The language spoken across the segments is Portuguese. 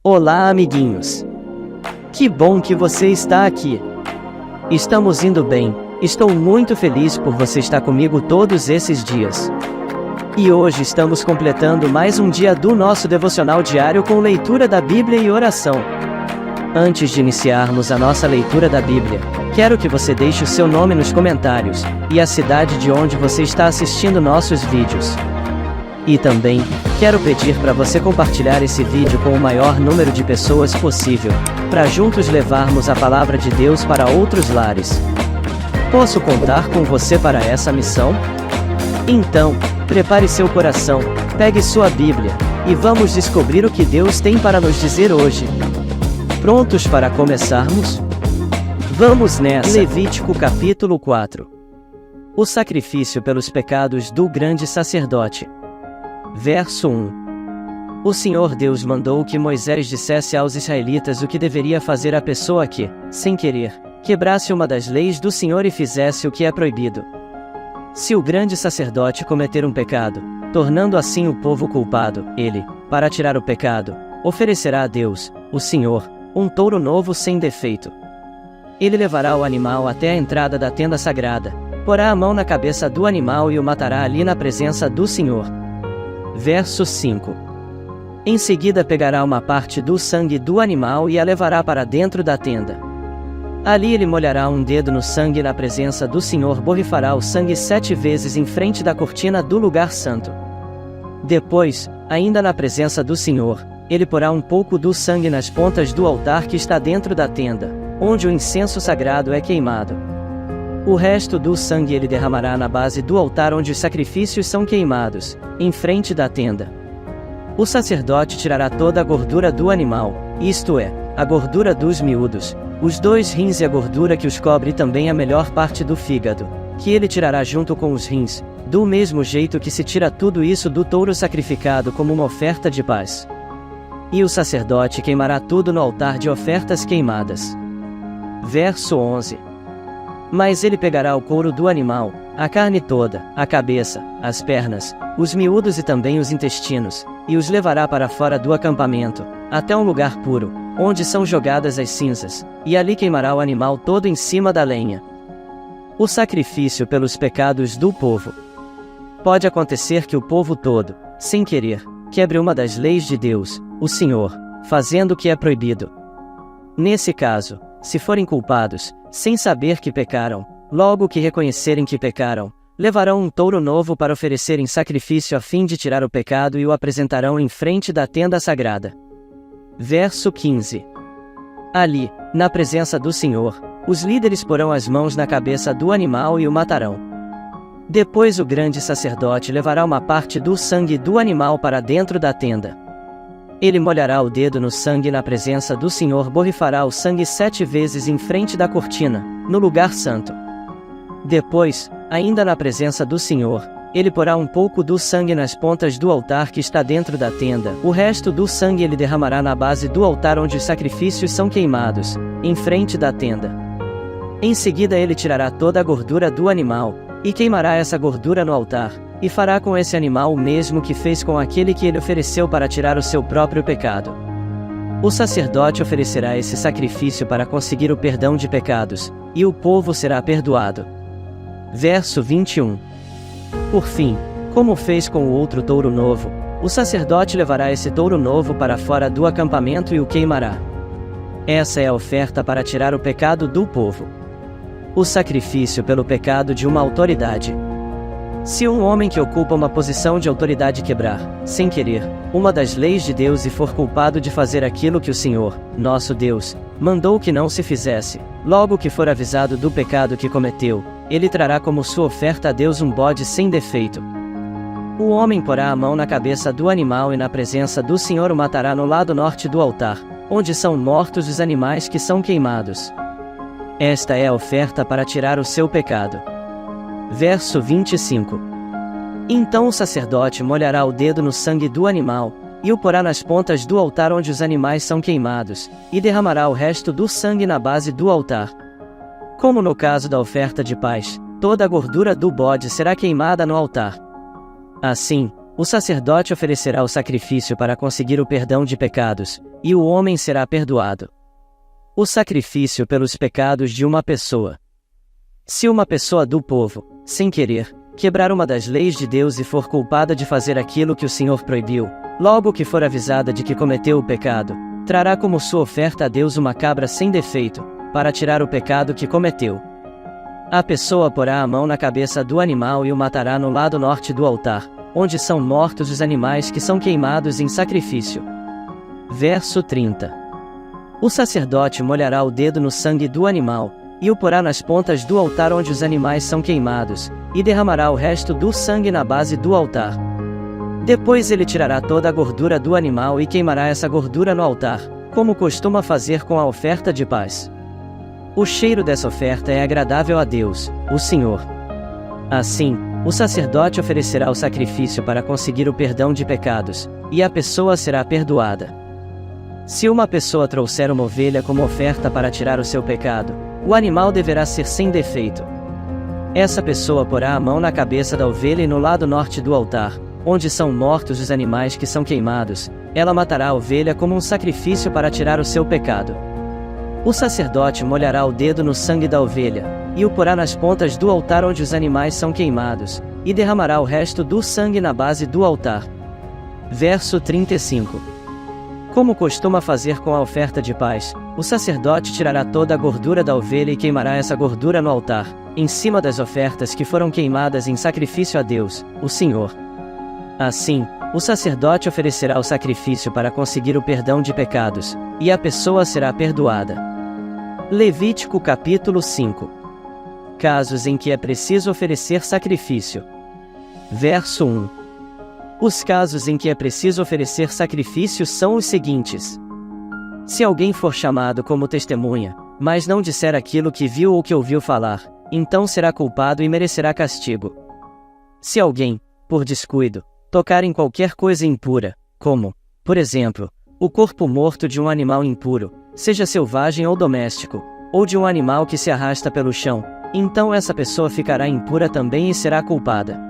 Olá, amiguinhos! Que bom que você está aqui! Estamos indo bem, estou muito feliz por você estar comigo todos esses dias. E hoje estamos completando mais um dia do nosso devocional diário com leitura da Bíblia e oração. Antes de iniciarmos a nossa leitura da Bíblia, quero que você deixe o seu nome nos comentários, e a cidade de onde você está assistindo nossos vídeos. E também, quero pedir para você compartilhar esse vídeo com o maior número de pessoas possível, para juntos levarmos a palavra de Deus para outros lares. Posso contar com você para essa missão? Então, prepare seu coração, pegue sua Bíblia, e vamos descobrir o que Deus tem para nos dizer hoje. Prontos para começarmos? Vamos nessa! Levítico capítulo 4. O sacrifício pelos pecados do grande sacerdote. Verso 1. O Senhor Deus mandou que Moisés dissesse aos israelitas o que deveria fazer a pessoa que, sem querer, quebrasse uma das leis do Senhor e fizesse o que é proibido. Se o grande sacerdote cometer um pecado, tornando assim o povo culpado, ele, para tirar o pecado, oferecerá a Deus, o Senhor, um touro novo sem defeito. Ele levará o animal até a entrada da tenda sagrada, porá a mão na cabeça do animal e o matará ali na presença do Senhor. Verso 5. Em seguida pegará uma parte do sangue do animal e a levará para dentro da tenda. Ali ele molhará um dedo no sangue na presença do Senhor, borrifará o sangue 7 vezes em frente da cortina do lugar santo. Depois, ainda na presença do Senhor, ele porá um pouco do sangue nas pontas do altar que está dentro da tenda, onde o incenso sagrado é queimado. O resto do sangue ele derramará na base do altar onde os sacrifícios são queimados, em frente da tenda. O sacerdote tirará toda a gordura do animal, isto é, a gordura dos miúdos, os 2 rins e a gordura que os cobre e também a melhor parte do fígado, que ele tirará junto com os rins, do mesmo jeito que se tira tudo isso do touro sacrificado como uma oferta de paz. E o sacerdote queimará tudo no altar de ofertas queimadas. Verso 11. Mas ele pegará o couro do animal, a carne toda, a cabeça, as pernas, os miúdos e também os intestinos, e os levará para fora do acampamento, até um lugar puro, onde são jogadas as cinzas, e ali queimará o animal todo em cima da lenha. O sacrifício pelos pecados do povo. Pode acontecer que o povo todo, sem querer, quebre uma das leis de Deus, o Senhor, fazendo o que é proibido. Nesse caso, se forem culpados, sem saber que pecaram, logo que reconhecerem que pecaram, levarão um touro novo para oferecer em sacrifício a fim de tirar o pecado e o apresentarão em frente da tenda sagrada. Verso 15. Ali, na presença do Senhor, os líderes porão as mãos na cabeça do animal e o matarão. Depois o grande sacerdote levará uma parte do sangue do animal para dentro da tenda. Ele molhará o dedo no sangue na presença do Senhor, borrifará o sangue 7 vezes em frente da cortina, no lugar santo. Depois, ainda na presença do Senhor, ele porá um pouco do sangue nas pontas do altar que está dentro da tenda, o resto do sangue ele derramará na base do altar onde os sacrifícios são queimados, em frente da tenda. Em seguida ele tirará toda a gordura do animal, e queimará essa gordura no altar, e fará com esse animal o mesmo que fez com aquele que ele ofereceu para tirar o seu próprio pecado. O sacerdote oferecerá esse sacrifício para conseguir o perdão de pecados, e o povo será perdoado. Verso 21. Por fim, como fez com o outro touro novo, o sacerdote levará esse touro novo para fora do acampamento e o queimará. Essa é a oferta para tirar o pecado do povo. O sacrifício pelo pecado de uma autoridade. Se um homem que ocupa uma posição de autoridade quebrar, sem querer, uma das leis de Deus e for culpado de fazer aquilo que o Senhor, nosso Deus, mandou que não se fizesse, logo que for avisado do pecado que cometeu, ele trará como sua oferta a Deus um bode sem defeito. O homem porá a mão na cabeça do animal e na presença do Senhor o matará no lado norte do altar, onde são mortos os animais que são queimados. Esta é a oferta para tirar o seu pecado. Verso 25. Então o sacerdote molhará o dedo no sangue do animal, e o porá nas pontas do altar onde os animais são queimados, e derramará o resto do sangue na base do altar. Como no caso da oferta de paz, toda a gordura do bode será queimada no altar. Assim, o sacerdote oferecerá o sacrifício para conseguir o perdão de pecados, e o homem será perdoado. O sacrifício pelos pecados de uma pessoa. Se uma pessoa do povo, sem querer, quebrar uma das leis de Deus e for culpada de fazer aquilo que o Senhor proibiu, logo que for avisada de que cometeu o pecado, trará como sua oferta a Deus uma cabra sem defeito, para tirar o pecado que cometeu. A pessoa porá a mão na cabeça do animal e o matará no lado norte do altar, onde são mortos os animais que são queimados em sacrifício. Verso 30. O sacerdote molhará o dedo no sangue do animal, e o porá nas pontas do altar onde os animais são queimados, e derramará o resto do sangue na base do altar. Depois ele tirará toda a gordura do animal e queimará essa gordura no altar, como costuma fazer com a oferta de paz. O cheiro dessa oferta é agradável a Deus, o Senhor. Assim, o sacerdote oferecerá o sacrifício para conseguir o perdão de pecados, e a pessoa será perdoada. Se uma pessoa trouxer uma ovelha como oferta para tirar o seu pecado, o animal deverá ser sem defeito. Essa pessoa porá a mão na cabeça da ovelha e no lado norte do altar, onde são mortos os animais que são queimados, ela matará a ovelha como um sacrifício para tirar o seu pecado. O sacerdote molhará o dedo no sangue da ovelha, e o porá nas pontas do altar onde os animais são queimados, e derramará o resto do sangue na base do altar. Verso 35. Como costuma fazer com a oferta de paz, o sacerdote tirará toda a gordura da ovelha e queimará essa gordura no altar, em cima das ofertas que foram queimadas em sacrifício a Deus, o Senhor. Assim, o sacerdote oferecerá o sacrifício para conseguir o perdão de pecados, e a pessoa será perdoada. Levítico capítulo 5. Casos em que é preciso oferecer sacrifício. Verso 1. Os casos em que é preciso oferecer sacrifício são os seguintes. Se alguém for chamado como testemunha, mas não disser aquilo que viu ou que ouviu falar, então será culpado e merecerá castigo. Se alguém, por descuido, tocar em qualquer coisa impura, como, por exemplo, o corpo morto de um animal impuro, seja selvagem ou doméstico, ou de um animal que se arrasta pelo chão, então essa pessoa ficará impura também e será culpada.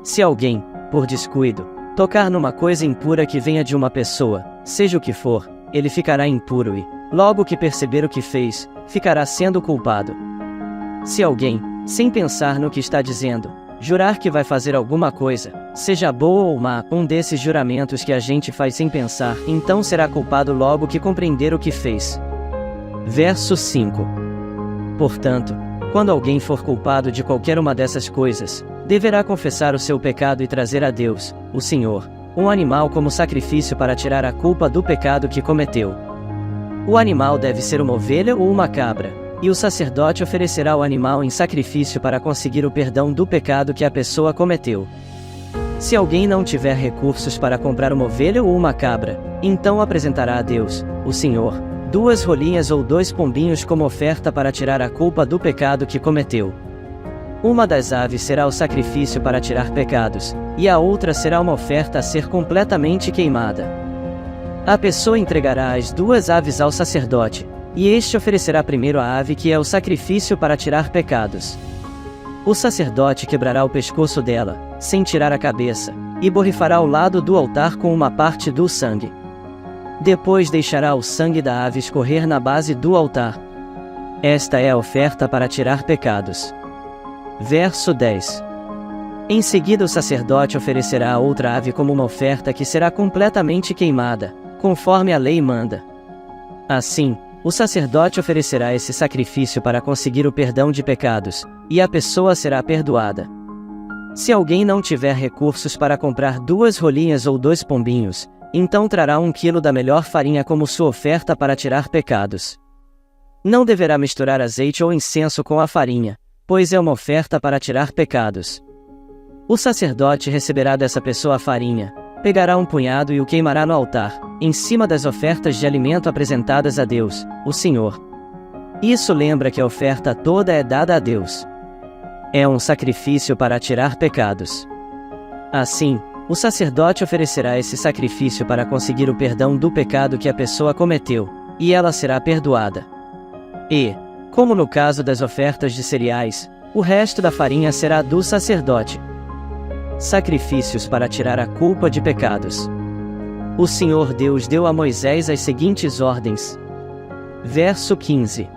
Se alguém, por descuido, tocar numa coisa impura que venha de uma pessoa, seja o que for, ele ficará impuro e, logo que perceber o que fez, ficará sendo culpado. Se alguém, sem pensar no que está dizendo, jurar que vai fazer alguma coisa, seja boa ou má, um desses juramentos que a gente faz sem pensar, então será culpado logo que compreender o que fez. Verso 5. Portanto, quando alguém for culpado de qualquer uma dessas coisas, deverá confessar o seu pecado e trazer a Deus, o Senhor, um animal como sacrifício para tirar a culpa do pecado que cometeu. O animal deve ser uma ovelha ou uma cabra, e o sacerdote oferecerá o animal em sacrifício para conseguir o perdão do pecado que a pessoa cometeu. Se alguém não tiver recursos para comprar uma ovelha ou uma cabra, então apresentará a Deus, o Senhor, 2 rolinhas ou 2 pombinhos como oferta para tirar a culpa do pecado que cometeu. Uma das aves será o sacrifício para tirar pecados, e a outra será uma oferta a ser completamente queimada. A pessoa entregará as 2 aves ao sacerdote, e este oferecerá primeiro a ave que é o sacrifício para tirar pecados. O sacerdote quebrará o pescoço dela, sem tirar a cabeça, e borrifará o lado do altar com uma parte do sangue. Depois deixará o sangue da ave escorrer na base do altar. Esta é a oferta para tirar pecados. Verso 10. Em seguida o sacerdote oferecerá a outra ave como uma oferta que será completamente queimada, conforme a lei manda. Assim, o sacerdote oferecerá esse sacrifício para conseguir o perdão de pecados, e a pessoa será perdoada. Se alguém não tiver recursos para comprar 2 rolinhas ou 2 pombinhos, então trará 1 quilo da melhor farinha como sua oferta para tirar pecados. Não deverá misturar azeite ou incenso com a farinha, pois é uma oferta para tirar pecados. O sacerdote receberá dessa pessoa a farinha, pegará um punhado e o queimará no altar, em cima das ofertas de alimento apresentadas a Deus, o Senhor. Isso lembra que a oferta toda é dada a Deus. É um sacrifício para tirar pecados. Assim, o sacerdote oferecerá esse sacrifício para conseguir o perdão do pecado que a pessoa cometeu, e ela será perdoada. E, como no caso das ofertas de cereais, o resto da farinha será do sacerdote. Sacrifícios para tirar a culpa de pecados. O Senhor Deus deu a Moisés as seguintes ordens. Verso 15.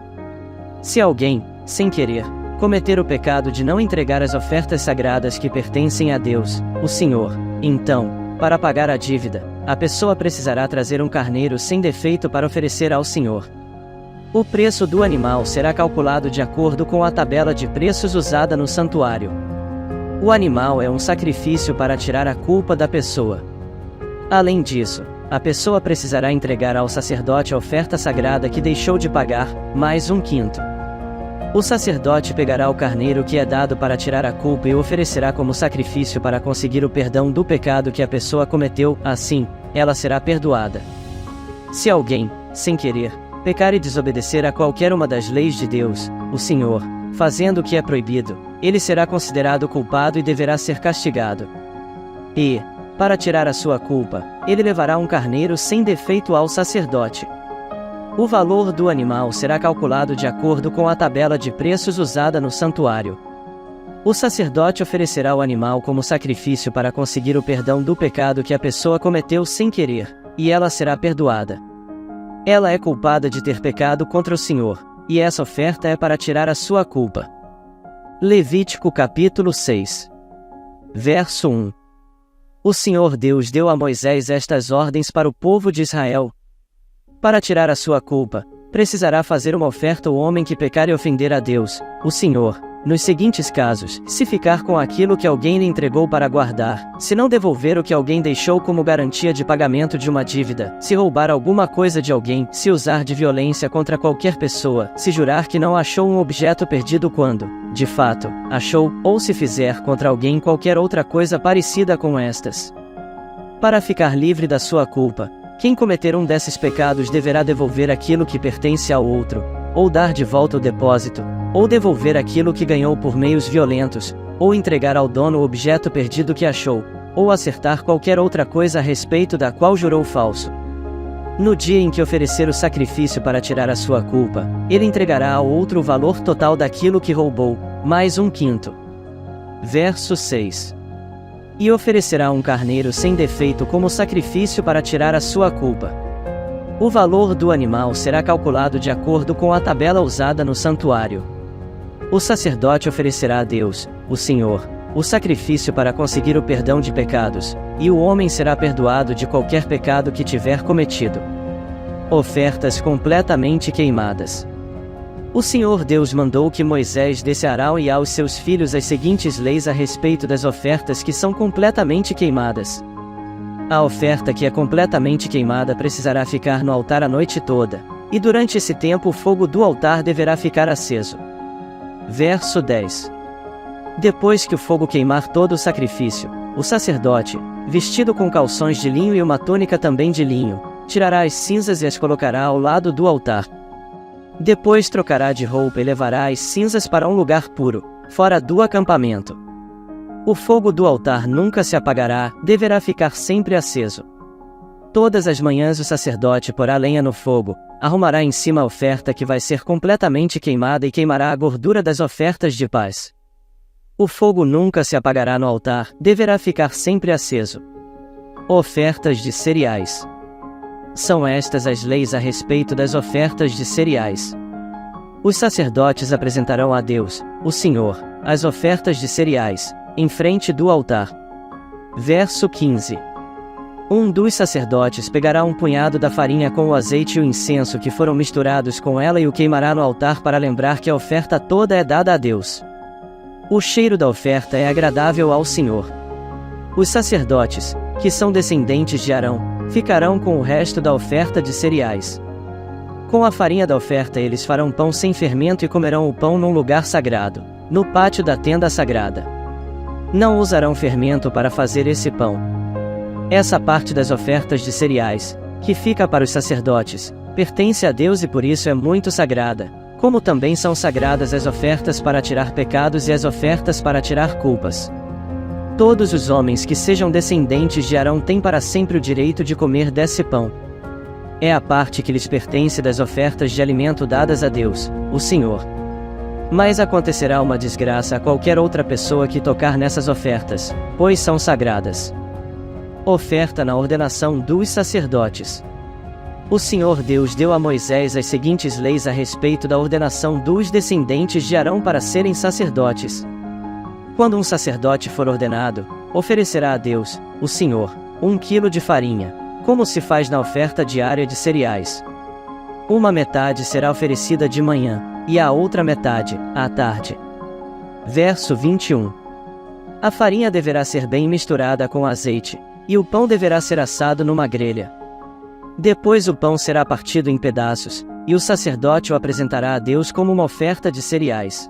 Se alguém, sem querer, cometer o pecado de não entregar as ofertas sagradas que pertencem a Deus, o Senhor, então, para pagar a dívida, a pessoa precisará trazer um carneiro sem defeito para oferecer ao Senhor. O preço do animal será calculado de acordo com a tabela de preços usada no santuário. O animal é um sacrifício para tirar a culpa da pessoa. Além disso, a pessoa precisará entregar ao sacerdote a oferta sagrada que deixou de pagar, mais 1/5. O sacerdote pegará o carneiro que é dado para tirar a culpa e o oferecerá como sacrifício para conseguir o perdão do pecado que a pessoa cometeu, assim, ela será perdoada. Se alguém, sem querer, pecar e desobedecer a qualquer uma das leis de Deus, o Senhor, fazendo o que é proibido, ele será considerado culpado e deverá ser castigado. E, para tirar a sua culpa, ele levará um carneiro sem defeito ao sacerdote. O valor do animal será calculado de acordo com a tabela de preços usada no santuário. O sacerdote oferecerá o animal como sacrifício para conseguir o perdão do pecado que a pessoa cometeu sem querer, e ela será perdoada. Ela é culpada de ter pecado contra o Senhor, e essa oferta é para tirar a sua culpa. Levítico capítulo 6. Verso 1. O Senhor Deus deu a Moisés estas ordens para o povo de Israel. Para tirar a sua culpa, precisará fazer uma oferta ao homem que pecar e ofender a Deus, o Senhor, nos seguintes casos: se ficar com aquilo que alguém lhe entregou para guardar, se não devolver o que alguém deixou como garantia de pagamento de uma dívida, se roubar alguma coisa de alguém, se usar de violência contra qualquer pessoa, se jurar que não achou um objeto perdido quando, de fato, achou, ou se fizer contra alguém qualquer outra coisa parecida com estas. Para ficar livre da sua culpa, quem cometer um desses pecados deverá devolver aquilo que pertence ao outro, ou dar de volta o depósito, ou devolver aquilo que ganhou por meios violentos, ou entregar ao dono o objeto perdido que achou, ou acertar qualquer outra coisa a respeito da qual jurou falso. No dia em que oferecer o sacrifício para tirar a sua culpa, ele entregará ao outro o valor total daquilo que roubou, mais 1/5. Verso 6. E oferecerá um carneiro sem defeito como sacrifício para tirar a sua culpa. O valor do animal será calculado de acordo com a tabela usada no santuário. O sacerdote oferecerá a Deus, o Senhor, o sacrifício para conseguir o perdão de pecados, e o homem será perdoado de qualquer pecado que tiver cometido. Ofertas completamente queimadas. O Senhor Deus mandou que Moisés desse a Arão e aos seus filhos as seguintes leis a respeito das ofertas que são completamente queimadas. A oferta que é completamente queimada precisará ficar no altar a noite toda, e durante esse tempo o fogo do altar deverá ficar aceso. Verso 10. Depois que o fogo queimar todo o sacrifício, o sacerdote, vestido com calções de linho e uma túnica também de linho, tirará as cinzas e as colocará ao lado do altar. Depois trocará de roupa e levará as cinzas para um lugar puro, fora do acampamento. O fogo do altar nunca se apagará, deverá ficar sempre aceso. Todas as manhãs o sacerdote porá lenha no fogo, arrumará em cima a oferta que vai ser completamente queimada e queimará a gordura das ofertas de paz. O fogo nunca se apagará no altar, deverá ficar sempre aceso. Ofertas de cereais. São estas as leis a respeito das ofertas de cereais. Os sacerdotes apresentarão a Deus, o Senhor, as ofertas de cereais, em frente do altar. Verso 15. Um dos sacerdotes pegará um punhado da farinha com o azeite e o incenso que foram misturados com ela e o queimará no altar para lembrar que a oferta toda é dada a Deus. O cheiro da oferta é agradável ao Senhor. Os sacerdotes, que são descendentes de Arão, ficarão com o resto da oferta de cereais. Com a farinha da oferta eles farão pão sem fermento e comerão o pão num lugar sagrado, no pátio da tenda sagrada. Não usarão fermento para fazer esse pão. Essa parte das ofertas de cereais, que fica para os sacerdotes, pertence a Deus e por isso é muito sagrada, como também são sagradas as ofertas para tirar pecados e as ofertas para tirar culpas. Todos os homens que sejam descendentes de Arão têm para sempre o direito de comer desse pão. É a parte que lhes pertence das ofertas de alimento dadas a Deus, o Senhor. Mas acontecerá uma desgraça a qualquer outra pessoa que tocar nessas ofertas, pois são sagradas. Oferta na ordenação dos sacerdotes. O Senhor Deus deu a Moisés as seguintes leis a respeito da ordenação dos descendentes de Arão para serem sacerdotes. Quando um sacerdote for ordenado, oferecerá a Deus, o Senhor, 1 quilo de farinha, como se faz na oferta diária de cereais. Uma metade será oferecida de manhã, e a outra metade, à tarde. Verso 21. A farinha deverá ser bem misturada com azeite, e o pão deverá ser assado numa grelha. Depois o pão será partido em pedaços, e o sacerdote o apresentará a Deus como uma oferta de cereais.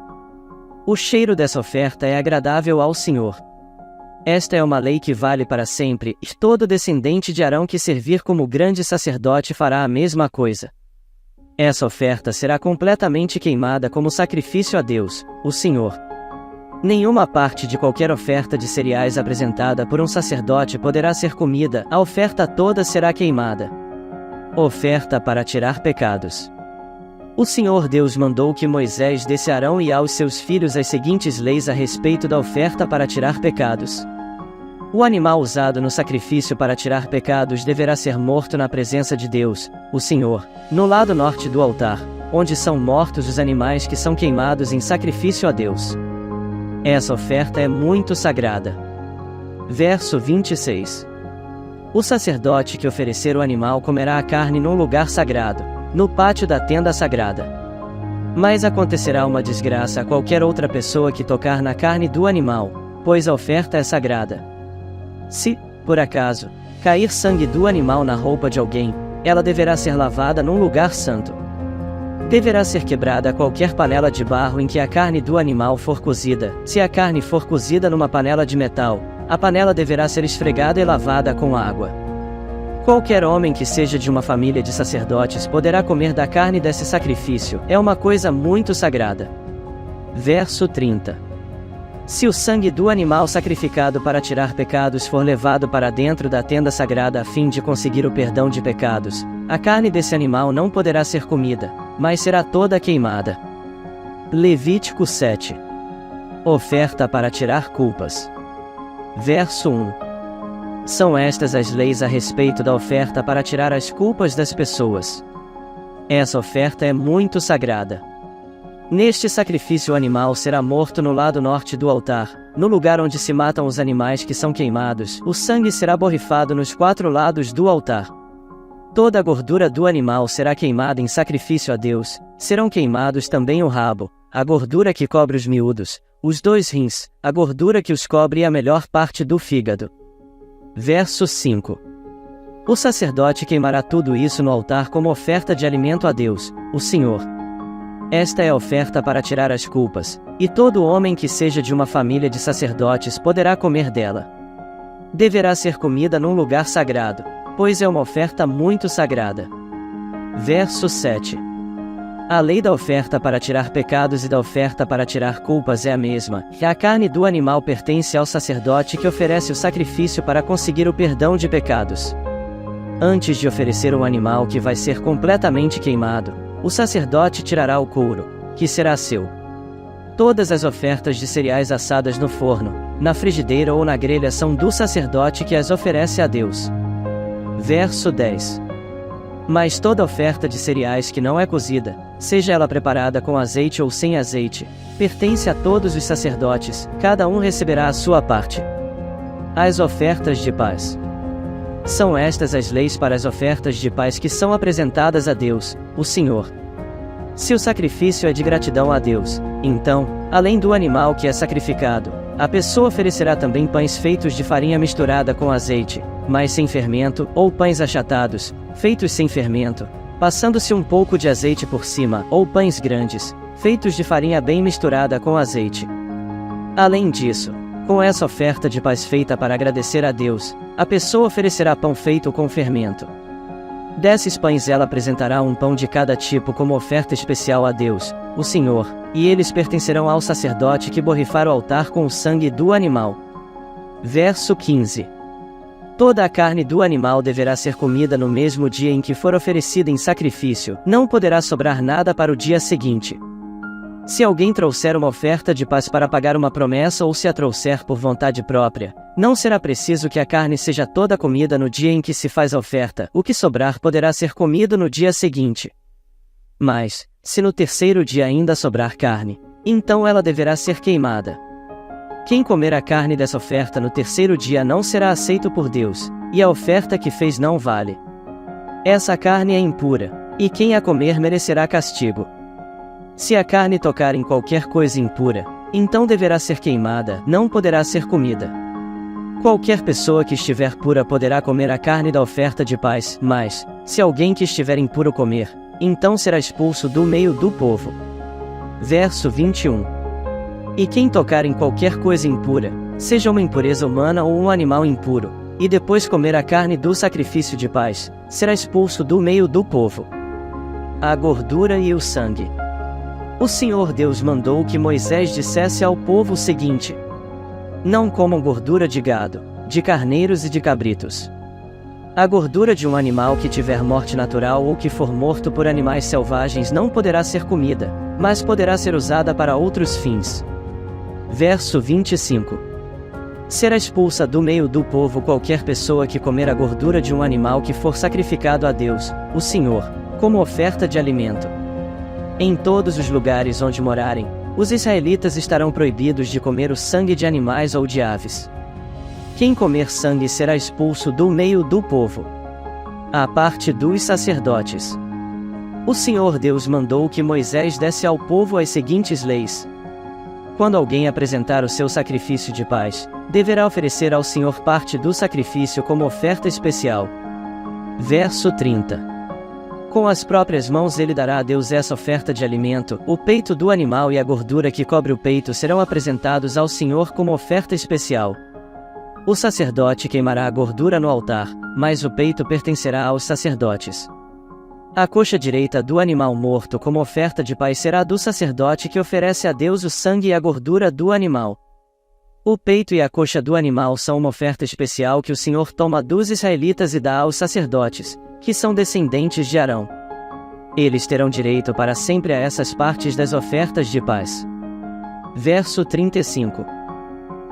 O cheiro dessa oferta é agradável ao Senhor. Esta é uma lei que vale para sempre, e todo descendente de Arão que servir como grande sacerdote fará a mesma coisa. Essa oferta será completamente queimada como sacrifício a Deus, o Senhor. Nenhuma parte de qualquer oferta de cereais apresentada por um sacerdote poderá ser comida, a oferta toda será queimada. Oferta para tirar pecados. O Senhor Deus mandou que Moisés desse a Arão e aos seus filhos as seguintes leis a respeito da oferta para tirar pecados. O animal usado no sacrifício para tirar pecados deverá ser morto na presença de Deus, o Senhor, no lado norte do altar, onde são mortos os animais que são queimados em sacrifício a Deus. Essa oferta é muito sagrada. Verso 26. O sacerdote que oferecer o animal comerá a carne num lugar sagrado, no pátio da tenda sagrada. Mas acontecerá uma desgraça a qualquer outra pessoa que tocar na carne do animal, pois a oferta é sagrada. Se, por acaso, cair sangue do animal na roupa de alguém, ela deverá ser lavada num lugar santo. Deverá ser quebrada qualquer panela de barro em que a carne do animal for cozida. Se a carne for cozida numa panela de metal, a panela deverá ser esfregada e lavada com água. Qualquer homem que seja de uma família de sacerdotes poderá comer da carne desse sacrifício, é uma coisa muito sagrada. Verso 30. Se o sangue do animal sacrificado para tirar pecados for levado para dentro da tenda sagrada a fim de conseguir o perdão de pecados, a carne desse animal não poderá ser comida, mas será toda queimada. Levítico 7. Oferta para tirar culpas. Verso 1. São estas as leis a respeito da oferta para tirar as culpas das pessoas. Essa oferta é muito sagrada. Neste sacrifício o animal será morto no lado norte do altar, no lugar onde se matam os animais que são queimados. O sangue será borrifado nos 4 lados do altar. Toda a gordura do animal será queimada em sacrifício a Deus. Serão queimados também o rabo, a gordura que cobre os miúdos, os 2 rins, a gordura que os cobre e a melhor parte do fígado. Verso 5. O sacerdote queimará tudo isso no altar como oferta de alimento a Deus, o Senhor. Esta é a oferta para tirar as culpas, e todo homem que seja de uma família de sacerdotes poderá comer dela. Deverá ser comida num lugar sagrado, pois é uma oferta muito sagrada. Verso 7. A lei da oferta para tirar pecados e da oferta para tirar culpas é a mesma, e a carne do animal pertence ao sacerdote que oferece o sacrifício para conseguir o perdão de pecados. Antes de oferecer um animal que vai ser completamente queimado, o sacerdote tirará o couro, que será seu. Todas as ofertas de cereais assadas no forno, na frigideira ou na grelha são do sacerdote que as oferece a Deus. Verso 10. Mas toda oferta de cereais que não é cozida, seja ela preparada com azeite ou sem azeite, pertence a todos os sacerdotes, cada um receberá a sua parte. As ofertas de paz. São estas as leis para as ofertas de paz que são apresentadas a Deus, o Senhor. Se o sacrifício é de gratidão a Deus, então, além do animal que é sacrificado, a pessoa oferecerá também pães feitos de farinha misturada com azeite, mas sem fermento, ou pães achatados, feitos sem fermento, passando-se um pouco de azeite por cima, ou pães grandes, feitos de farinha bem misturada com azeite. Além disso, com essa oferta de paz feita para agradecer a Deus, a pessoa oferecerá pão feito com fermento. Desses pães ela apresentará um pão de cada tipo como oferta especial a Deus, o Senhor, e eles pertencerão ao sacerdote que borrifar o altar com o sangue do animal. Verso 15. Toda a carne do animal deverá ser comida no mesmo dia em que for oferecida em sacrifício, não poderá sobrar nada para o dia seguinte. Se alguém trouxer uma oferta de paz para pagar uma promessa ou se a trouxer por vontade própria, não será preciso que a carne seja toda comida no dia em que se faz a oferta, o que sobrar poderá ser comido no dia seguinte. Mas, se no terceiro dia ainda sobrar carne, então ela deverá ser queimada. Quem comer a carne dessa oferta no terceiro dia não será aceito por Deus, e a oferta que fez não vale. Essa carne é impura, e quem a comer merecerá castigo. Se a carne tocar em qualquer coisa impura, então deverá ser queimada, não poderá ser comida. Qualquer pessoa que estiver pura poderá comer a carne da oferta de paz, mas, se alguém que estiver impuro comer, então será expulso do meio do povo. Verso 21. E quem tocar em qualquer coisa impura, seja uma impureza humana ou um animal impuro, e depois comer a carne do sacrifício de paz, será expulso do meio do povo. A gordura e o sangue. O Senhor Deus mandou que Moisés dissesse ao povo o seguinte: não comam gordura de gado, de carneiros e de cabritos. A gordura de um animal que tiver morte natural ou que for morto por animais selvagens não poderá ser comida, mas poderá ser usada para outros fins. Verso 25. Será expulsa do meio do povo qualquer pessoa que comer a gordura de um animal que for sacrificado a Deus, o Senhor, como oferta de alimento. Em todos os lugares onde morarem, os israelitas estarão proibidos de comer o sangue de animais ou de aves. Quem comer sangue será expulso do meio do povo. À parte dos sacerdotes. O Senhor Deus mandou que Moisés desse ao povo as seguintes leis. Quando alguém apresentar o seu sacrifício de paz, deverá oferecer ao Senhor parte do sacrifício como oferta especial. Verso 30. Com as próprias mãos ele dará a Deus essa oferta de alimento, o peito do animal e a gordura que cobre o peito serão apresentados ao Senhor como oferta especial. O sacerdote queimará a gordura no altar, mas o peito pertencerá aos sacerdotes. A coxa direita do animal morto como oferta de paz será do sacerdote que oferece a Deus o sangue e a gordura do animal. O peito e a coxa do animal são uma oferta especial que o Senhor toma dos israelitas e dá aos sacerdotes, que são descendentes de Arão. Eles terão direito para sempre a essas partes das ofertas de paz. Verso 35.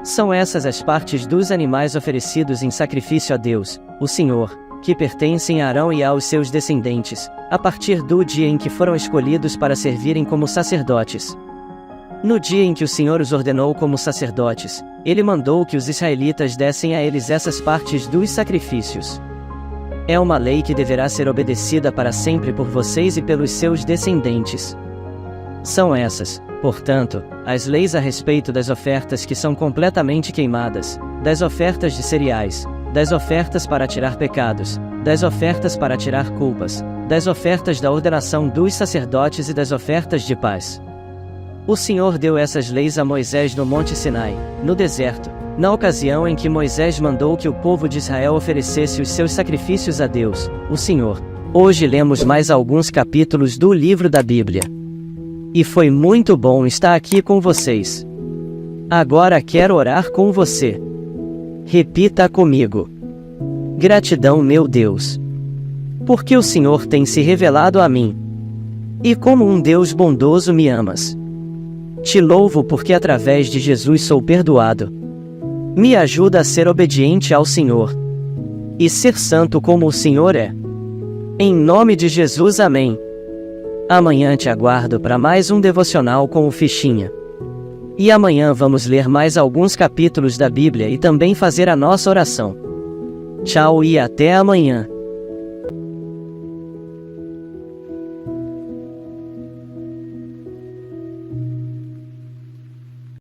São essas as partes dos animais oferecidos em sacrifício a Deus, o Senhor, que pertencem a Arão e aos seus descendentes, a partir do dia em que foram escolhidos para servirem como sacerdotes. No dia em que o Senhor os ordenou como sacerdotes, ele mandou que os israelitas dessem a eles essas partes dos sacrifícios. É uma lei que deverá ser obedecida para sempre por vocês e pelos seus descendentes. São essas, portanto, as leis a respeito das ofertas que são completamente queimadas, das ofertas de cereais, das ofertas para tirar pecados, das ofertas para tirar culpas, das ofertas da ordenação dos sacerdotes e das ofertas de paz. O Senhor deu essas leis a Moisés no Monte Sinai, no deserto, na ocasião em que Moisés mandou que o povo de Israel oferecesse os seus sacrifícios a Deus, o Senhor. Hoje lemos mais alguns capítulos do livro da Bíblia. E foi muito bom estar aqui com vocês. Agora quero orar com você. Repita comigo. Gratidão, meu Deus. Porque o Senhor tem se revelado a mim. E como um Deus bondoso me amas. Te louvo porque através de Jesus sou perdoado. Me ajuda a ser obediente ao Senhor. E ser santo como o Senhor é. Em nome de Jesus, amém. Amanhã te aguardo para mais um devocional com o Fichinha. E amanhã vamos ler mais alguns capítulos da Bíblia e também fazer a nossa oração. Tchau e até amanhã.